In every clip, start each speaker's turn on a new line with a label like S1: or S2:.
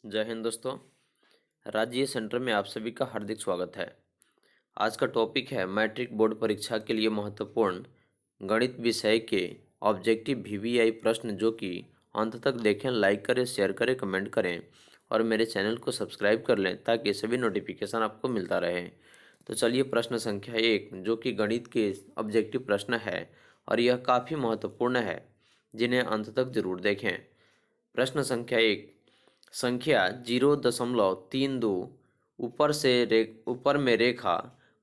S1: जय हिंद दोस्तों। राज्य सेंटर में आप सभी का हार्दिक स्वागत है। आज का टॉपिक है मैट्रिक बोर्ड परीक्षा के लिए महत्वपूर्ण गणित विषय के ऑब्जेक्टिव वीवीआई प्रश्न, जो कि अंत तक देखें, लाइक करें, शेयर करें, कमेंट करें और मेरे चैनल को सब्सक्राइब कर लें ताकि सभी नोटिफिकेशन आपको मिलता रहे। तो चलिए प्रश्न संख्या 1, जो कि गणित के ऑब्जेक्टिव प्रश्न है और यह काफ़ी महत्वपूर्ण है, जिन्हें अंत तक जरूर देखें। प्रश्न संख्या 1, संख्या 0.32 ऊपर में रेखा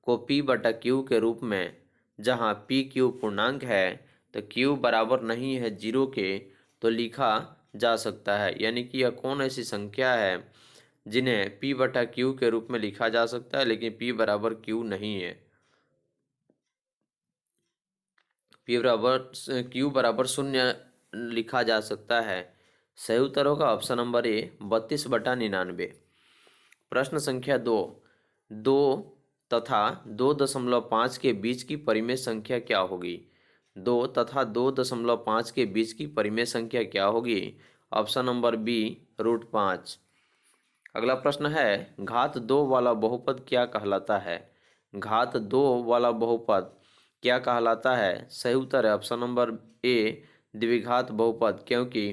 S1: को P बटा Q के रूप में, जहाँ P Q पूर्णांक है तो Q बराबर नहीं है 0 के, तो लिखा जा सकता है। यानी कि यह कौन ऐसी संख्या है जिन्हें P बटा Q के रूप में लिखा जा सकता है, लेकिन P बराबर Q नहीं है। Q बराबर 0 लिखा जा सकता है। सही उत्तर होगा ऑप्शन नंबर ए, 32/99। प्रश्न संख्या 2, 2 तथा 2.5 के बीच की परिमेय संख्या क्या होगी? 2 तथा 2.5 के बीच की परिमेय संख्या क्या होगी? Option number B, √5। अगला प्रश्न है, घात 2 वाला बहुपद क्या कहलाता है? घात 2 वाला बहुपद क्या कहलाता है? सही उत्तर है ऑप्शन नंबर ए, द्विघात बहुपद, क्योंकि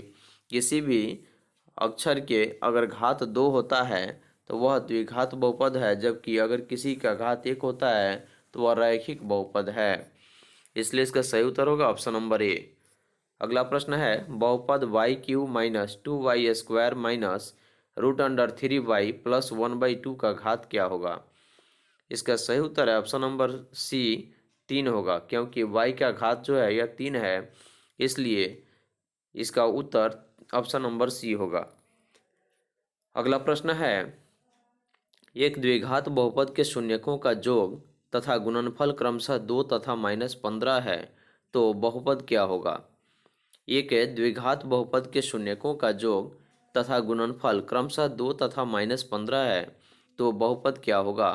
S1: किसी भी अक्षर के अगर घात 2 होता है तो वह द्विघात बहुपद है, जबकि अगर किसी का घात 1 होता है तो वह रैखिक बहुपद है। इसलिए इसका सही उत्तर होगा ऑप्शन नंबर ए। अगला प्रश्न है, बहुपद y³ minus 2y² minus √3y plus 1/2 का घात क्या होगा? इसका सही उत्तर है ऑप्शन नंबर सी, 3 होगा, क्योंकि y का घात जो है यह 3 है, इसलिए इसका उत्तर ऑप्शन नंबर सी होगा। अगला प्रश्न है, एक द्विघात बहुपद के शून्यकों का योग तथा गुणनफल क्रमशः 2 तथा -15 है, तो बहुपद क्या होगा? एक द्विघात बहुपद के शून्यकों का योग तथा गुणनफल क्रमशः 2 तथा -15 है, तो बहुपद क्या होगा?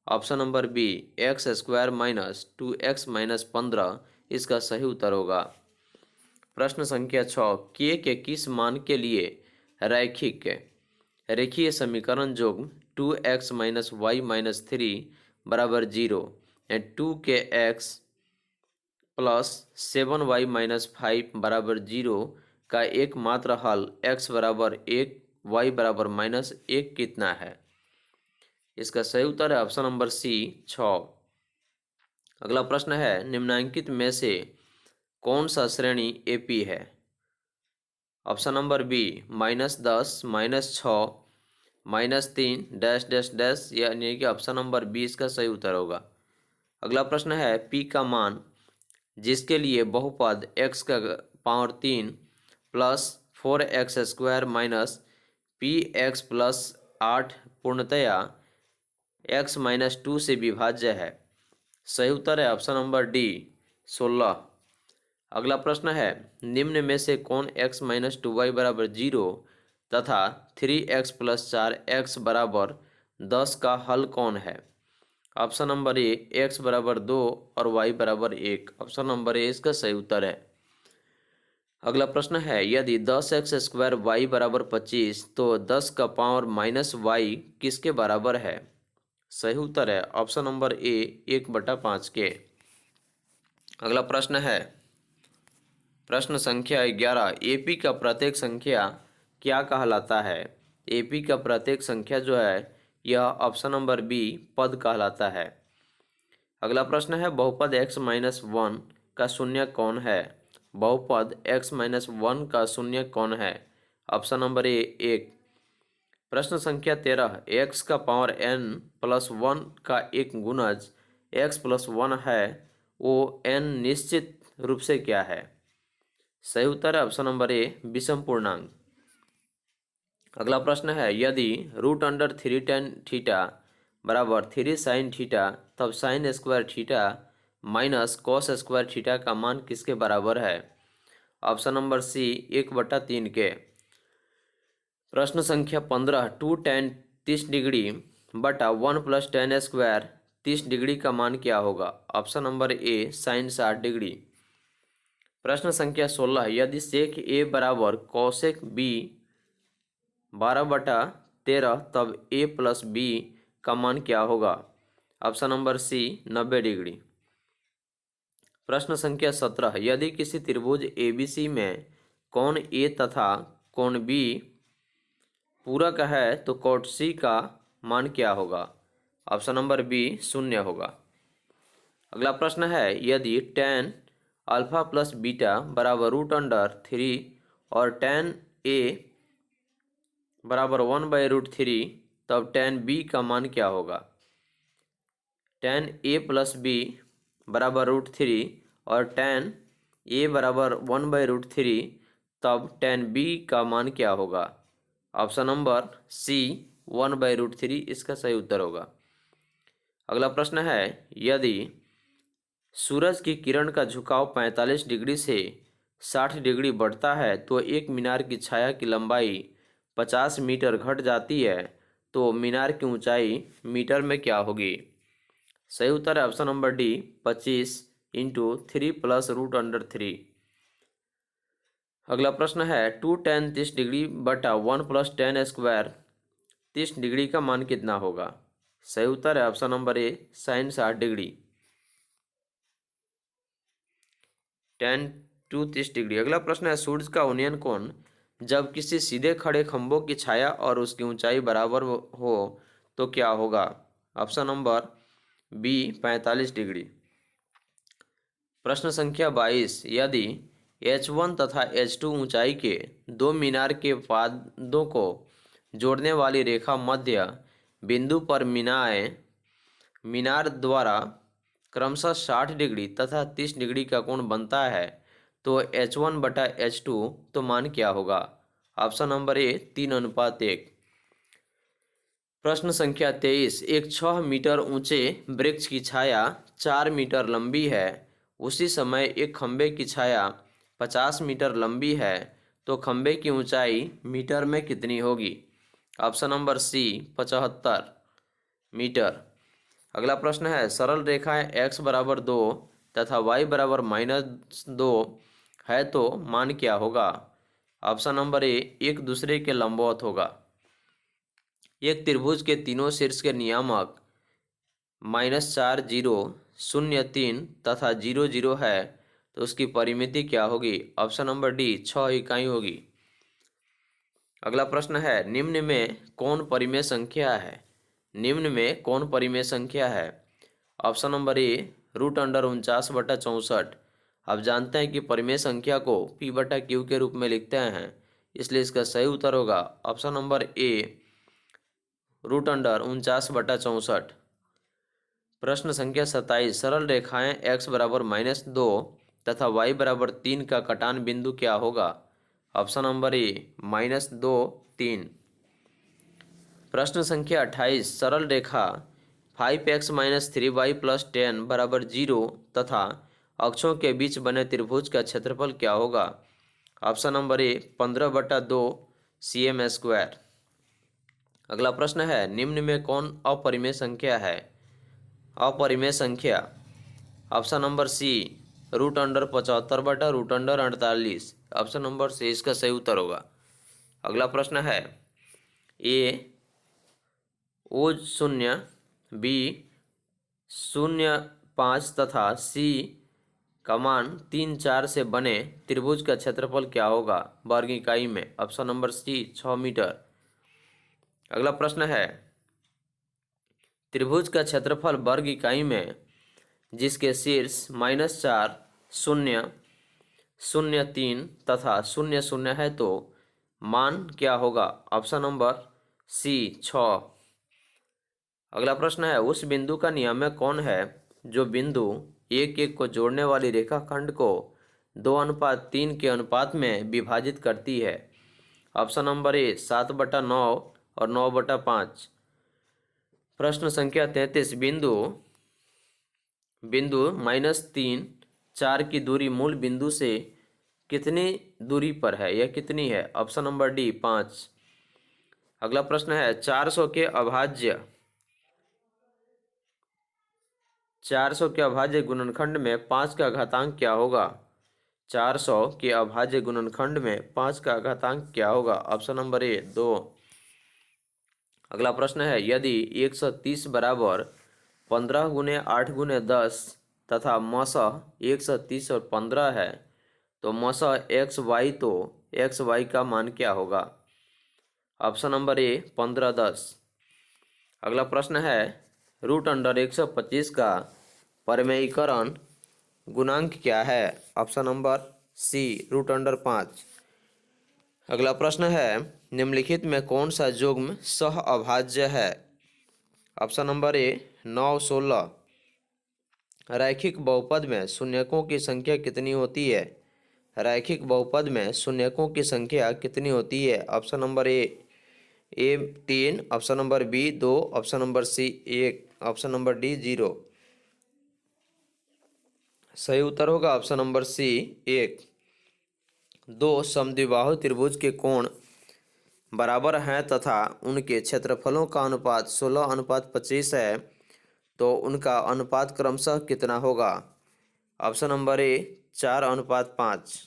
S1: Option number B, x² minus 2x minus 15 इसका सही उत्तर होगा। प्रश्न संख्या 6, के किस मान के लिए रैखिक रेखीय समीकरण योग 2x माइनस वाई माइनस 3 बराबर 0 and 2x plus 7y minus 5 बराबर 0 का एकमात्र हल x बराबर 1 y बराबर -1 कितना है? इसका सही उत्तर है ऑप्शन नंबर सी, 6। अगला प्रश्न है, निम्नलिखित में से कौन सा श्रेणी एपी है? Option number B, -10 -6 -3 dash dash dash, यानी कि ऑप्शन नंबर बी इसका सही उत्तर होगा। अगला प्रश्न है, पी का मान जिसके लिए बहुपद x का power 3 plus 4x² minus px plus 8 पूर्णतया x माइनस 2 से विभाज्य है। सही उत्तर है ऑप्शन नंबर डी, 16। अगला प्रश्न है, निम्न में से कौन x माइनस 2y बराबर 0 तथा 3x प्लस 4x बराबर 10 का हल कौन है? ऑप्शन नंबर ए, x बराबर 2 और y बराबर 1। ऑप्शन नंबर ए इसका सही उत्तर है। अगला प्रश्न है, यदि 10x² y बराबर 25 तो 10 का पावर माइनस y किसके बराबर है? सही उत्तर है ऑप्शन नंबर ए, 1/5 के। अगला प्रश्न है, प्रश्न संख्या 11, एपी का प्रत्येक संख्या क्या कहलाता है? एपी का प्रत्येक संख्या जो है यह ऑप्शन नंबर बी, पद कहलाता है। अगला प्रश्न है, बहुपद x-1 का शून्य कौन है? बहुपद x-1 का शून्य कौन है? ऑप्शन नंबर ए, 1। प्रश्न संख्या 13, x का पावर n प्लस 1 का एक गुणज x प्लस 1 है, वो n निश्चित रूप से क्या है? सही उत्तर है ऑप्शन नंबर ए, विषम पूर्णांक। अगला प्रश्न है, यदि √3tan थीटा बराबर 3 sin थीटा तब sin² theta minus cos² theta का मान किसके बराबर है? ऑप्शन नंबर सी, 1/3 के। प्रश्न संख्या 15, 2tan 30 डिग्री बटा 1 प्लस tan² 30 डिग्री का मान क्या होगा? ऑप्शन नंबर ए, sin 60 डिग्री। प्रश्न संख्या 16, यदि सेक ए बराबर कौसेक बी 12/13 तब a प्लस b का मान क्या होगा? Option number C 90 degree. प्रश्न संख्या 17, यदि किसी त्रिभुज ABC में कोण A तथा कोण B पूरक है तो कोण C का मान क्या होगा? ऑप्शन नंबर बी 0 होगा। अगला प्रश्न है, यदि tan अल्फा प्लस बीटा बराबर √3 और tan A बराबर 1/√3 तब tan B का मान क्या होगा? tan A प्लस B बराबर √3 और tan A बराबर 1/√3 तब tan B का मान क्या होगा? ऑप्शन नंबर सी 1/√3 इसका सही उत्तर होगा। अगला प्रश्न है, यदि सूरज की किरण का झुकाव 45 डिग्री से 60 डिग्री बढ़ता है तो एक मीनार की छाया की लंबाई 50 मीटर घट जाती है, तो मीनार की ऊंचाई मीटर में क्या होगी? सही उत्तर है ऑप्शन नंबर डी 25 × 3 + √3। अगला प्रश्न है, 2 tan 30 डिग्री बटा 1 + tan स्क्वायर 30 डिग्री का मान कितना होगा? सही उत्तर है ऑप्शन नंबर ए sin 60 डिग्री। tan 2 30 degree. अगला प्रश्न है, सूर्य का उन्नयन कोण जब किसी सीधे खड़े खंभों की छाया और उसकी ऊंचाई बराबर हो तो क्या होगा? Option number B 45 degree. प्रश्न संख्या 22, यदि H1 तथा H2 ऊंचाई के दो मीनार के पादों को जोड़ने वाली रेखा मध्य बिंदु पर मीनार द्वारा क्रमशः 60 डिग्री तथा 30 डिग्री का कोण बनता है, तो H1/H2 तो मान क्या होगा? ऑप्शन नंबर ए 3:1। प्रश्न संख्या 23, एक 6 मीटर ऊंचे वृक्ष की छाया 4 मीटर लंबी है, उसी समय एक खंबे की छाया 50 मीटर लंबी है, तो खंबे की ऊंचाई मीटर में कितनी होगी? Option number C 75 metre. अगला प्रश्न है, सरल रेखाएं x बराबर 2 तथा y बराबर -2 है तो मान क्या होगा? ऑप्शन नंबर ए एक दूसरे के लंबवत होगा। एक त्रिभुज के तीनों शीर्ष के नियामक -4 0 0 3 तथा 0 0 है तो उसकी परिमिति क्या होगी? ऑप्शन नंबर डी 6 इकाई होगी। अगला प्रश्न है, निम्न में कौन परिमेय संख्या है? निम्न में कौन परिमेय संख्या है? ऑप्शन नंबर ए √49/64। आप जानते हैं कि परिमेय संख्या को p/q के रूप में लिखते हैं, इसलिए इसका सही उत्तर होगा ऑप्शन नंबर ए √49/64। प्रश्न संख्या 27, सरल रेखाएं x बराबर -2 तथा y बराबर 3 का कटान बिंदु क्या होगा? ऑप्शन नंबर ए -2 3। प्रश्न संख्या 28, सरल रेखा 5x - 3y + 10 बराबर 0 तथा अक्षों के बीच बने त्रिभुज का क्षेत्रफल क्या होगा? ऑप्शन नंबर ए 15/2 cm²। अगला प्रश्न है, निम्न में कौन अपरिमेय संख्या है? अपरिमेय संख्या option number C √75/√48। Option number C इसका सही उत्तर होगा। अगला प्रश्न है, ए O0 B 0.5 तथा C का मान 3 4 से बने त्रिभुज का क्षेत्रफल क्या होगा वर्ग इकाई में? Option number C 6 metre. अगला प्रश्न है, त्रिभुज का क्षेत्रफल वर्ग इकाई में जिसके शीर्ष -4 0 0 3 तथा 0 0 है तो मान क्या होगा? Option number C 6। अगला प्रश्न है, उस बिंदु का नियामक कौन है जो बिंदु 1 1 को जोड़ने वाली रेखाखंड को 2:3 के अनुपात में विभाजित करती है? ऑप्शन नंबर ए 7/9 और 9/5। प्रश्न संख्या 33, बिंदु -3 4 की दूरी मूल बिंदु से कितनी दूरी पर है? यह कितनी है? Option number D 5। अगला प्रश्न है, 400 के अभाज्य गुणनखंड में 5 का घातांक क्या होगा? 400 के अभाज्य गुणनखंड में 5 का घातांक क्या होगा? ऑप्शन नंबर ए 2। अगला प्रश्न है, यदि 130 बराबर 15 गुने 8 गुने 10 तथा मसह 130 और 15 है तो मसह एक्स वाई, तो एक्स वाई का मान क्या होगा? ऑप्शन नंबर ए 15 10। अगला प्रश्न है, रूट अंडर 125 का परिमेयीकरण गुणांक क्या है? Option number C root under 5। अगला प्रश्न है, निम्नलिखित में कौन सा युग्म सह अभाज्य है? ऑप्शन नंबर ए 9 16। रैखिक बहुपद में शून्यकों की संख्या कितनी होती है? रैखिक बहुपद में शून्यकों की संख्या कितनी होती है? Option number A 3, option number B 2, option number C 1, option number D 0। सही उत्तर होगा ऑप्शन नंबर सी 1। दो समद्विबाहु त्रिभुज के कोण बराबर हैं तथा उनके क्षेत्रफलों का अनुपात 16:25 है तो उनका अनुपात क्रमशः कितना होगा? ऑप्शन नंबर ए 4:5।